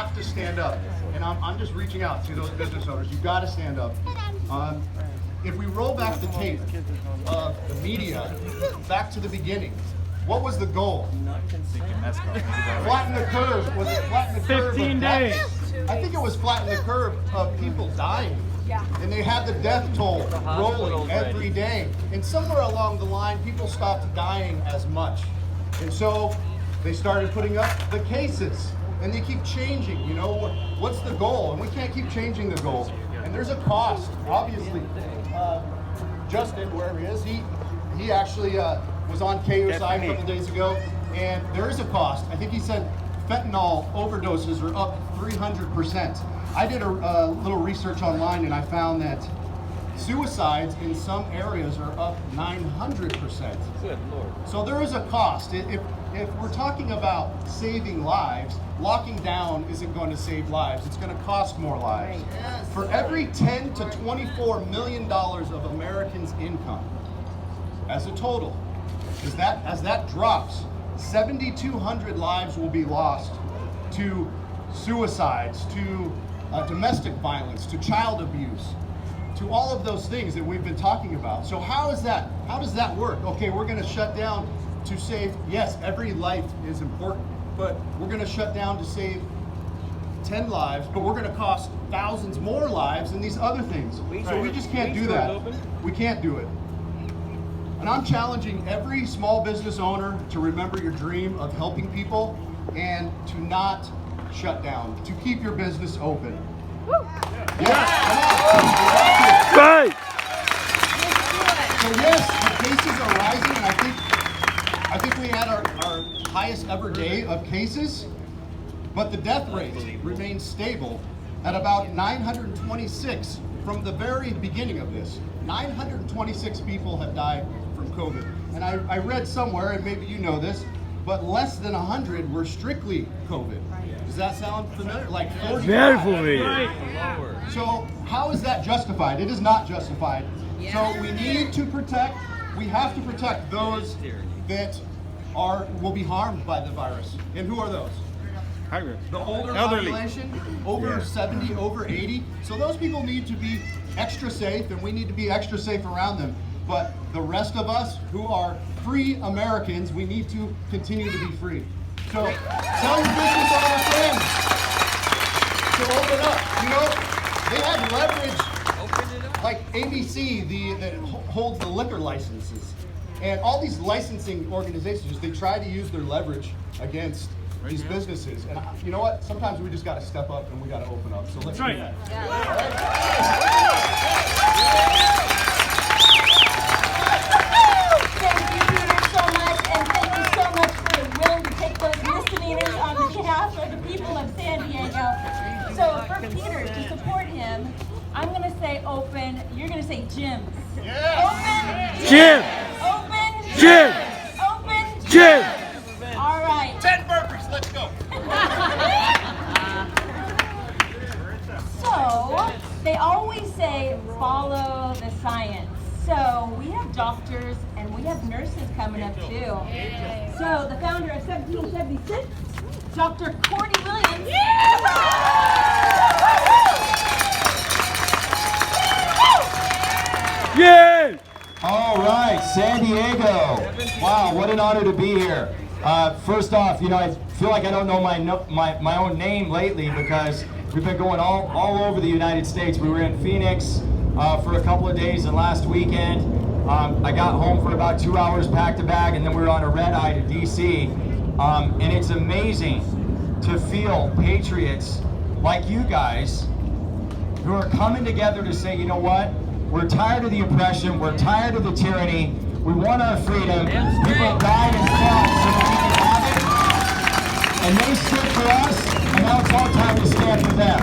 have to stand up. And I'm just reaching out to those business owners. You've got to stand up. If we roll back the tape of the media back to the beginning, what was the goal? Flatten the curve. Was it flatten the curve? 15 days. I think it was flatten the curve of people dying. Yeah. And they had the death toll rolling every day. And somewhere along the line, people stopped dying as much. And so they started putting up the cases. And they keep changing, you know, what's the goal? And we can't keep changing the goal. And there's a cost, obviously. Justin, wherever he is, he actually was on KUSI a couple days ago, and there is a cost. I think he said fentanyl overdoses are up 300%. I did a little research online, and I found that suicides in some areas are up 900%. Good Lord. So there is a cost. If we're talking about saving lives, locking down isn't going to save lives. It's going to cost more lives. Right. Yes. For every $10 to $24 million of Americans' income, as a total, as that drops, 7,200 lives will be lost to suicides, to domestic violence, to child abuse, to all of those things that we've been talking about. So how does that work? Okay, we're going to shut down to save, yes, every life is important, but we're going to shut down to save 10 lives, but we're going to cost thousands more lives in these other things. So we just can't do that. We can't do it. And I'm challenging every small business owner to remember your dream of helping people and to not shut down, to keep your business open. Woo. Yes, right. So yes, the cases are rising, and I think we had our highest ever day of cases, but the death rate remains stable at about 926 from the very beginning of this. 926 people have died from COVID. And I read somewhere, and maybe you know this, but less than 100 were strictly COVID. Does that sound familiar? Like 45. Very familiar. So how is that justified? It is not justified. So we need to protect, we have to protect those that will be harmed by the virus. And who are those? The older population, over 70, over 80. So those people need to be extra safe, and we need to be extra safe around them. But the rest of us who are free Americans, we need to continue to be free. So tell your business owner friends to open up. You know, they have leverage, like ABC, that holds the liquor licenses. And all these licensing organizations, they try to use their leverage against these businesses. And you know what? Sometimes we just got to step up and we got to open up. So let's do that. Thank you, Peter, so much. And thank you so much for willing to take those misdemeanors on behalf of the people of San Diego. So for Peter to support him, I'm going to say open. You're going to say gyms. Open Gym. Open Gym. Open Gym. All right. 10 burpees, let's go. So they always say follow the science. So we have doctors and we have nurses coming up too. So the founder of 1776, Dr. Courtney Williams. Yay! All right, San Diego. Wow, what an honor to be here. First off, you know, I feel like I don't know my own name lately because we've been going all over the United States. We were in Phoenix for a couple of days, and last weekend I got home for about 2 hours, packed a bag, and then we were on a red eye to DC. And it's amazing to feel patriots like you guys who are coming together to say, you know what? We're tired of the oppression. We're tired of the tyranny. We want our freedom. People died and fought so that we can have it. And they stood for us, and now it's our time to stand for them.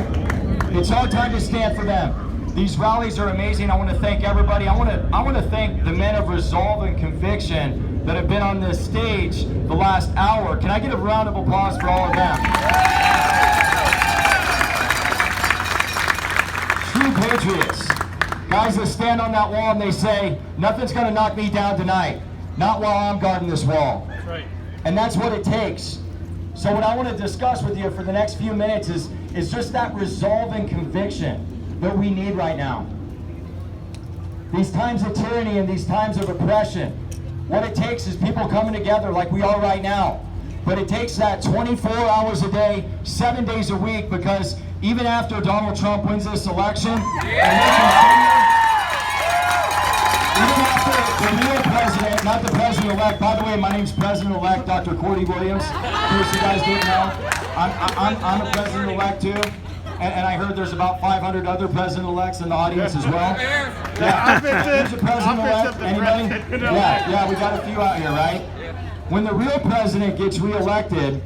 It's our time to stand for them. These rallies are amazing. I want to thank everybody. I want to thank the men of resolve and conviction that have been on this stage the last hour. Can I get a round of applause for all of them? True patriots. Guys that stand on that wall and they say, nothing's going to knock me down tonight. Not while I'm guarding this wall. That's right. And that's what it takes. So what I want to discuss with you for the next few minutes is just that resolve and conviction that we need right now. These times of tyranny and these times of oppression, what it takes is people coming together like we are right now. But it takes that 24 hours a day, 7 days a week, because even after Donald Trump wins this election, even after the real president, not the president-elect, by the way, my name's President-elect Dr. Cordy Williams, in case you guys didn't know. I'm a president-elect too, and I heard there's about 500 other president-elects in the audience as well. Yeah, who's a president-elect? Anybody? Yeah, we got a few out here, right? When the real president gets reelected,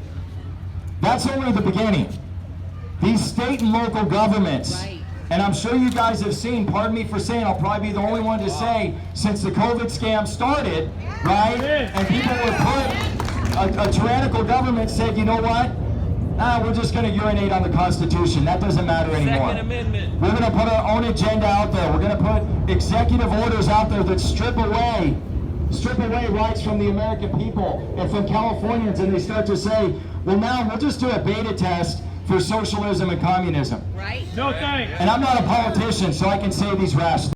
that's only the beginning. These state and local governments, and I'm sure you guys have seen, pardon me for saying, I'll probably be the only one to say, since the COVID scam started, right, and people were put, a tyrannical government said, you know what, we're just going to urinate on the Constitution. That doesn't matter anymore. Second Amendment. We're going to put our own agenda out there. We're going to put executive orders out there that strip away rights from the American people and from Californians, and they start to say, well, now we'll just do a beta test for socialism and communism. Right. No thanks. And I'm not a politician, so I can say these rash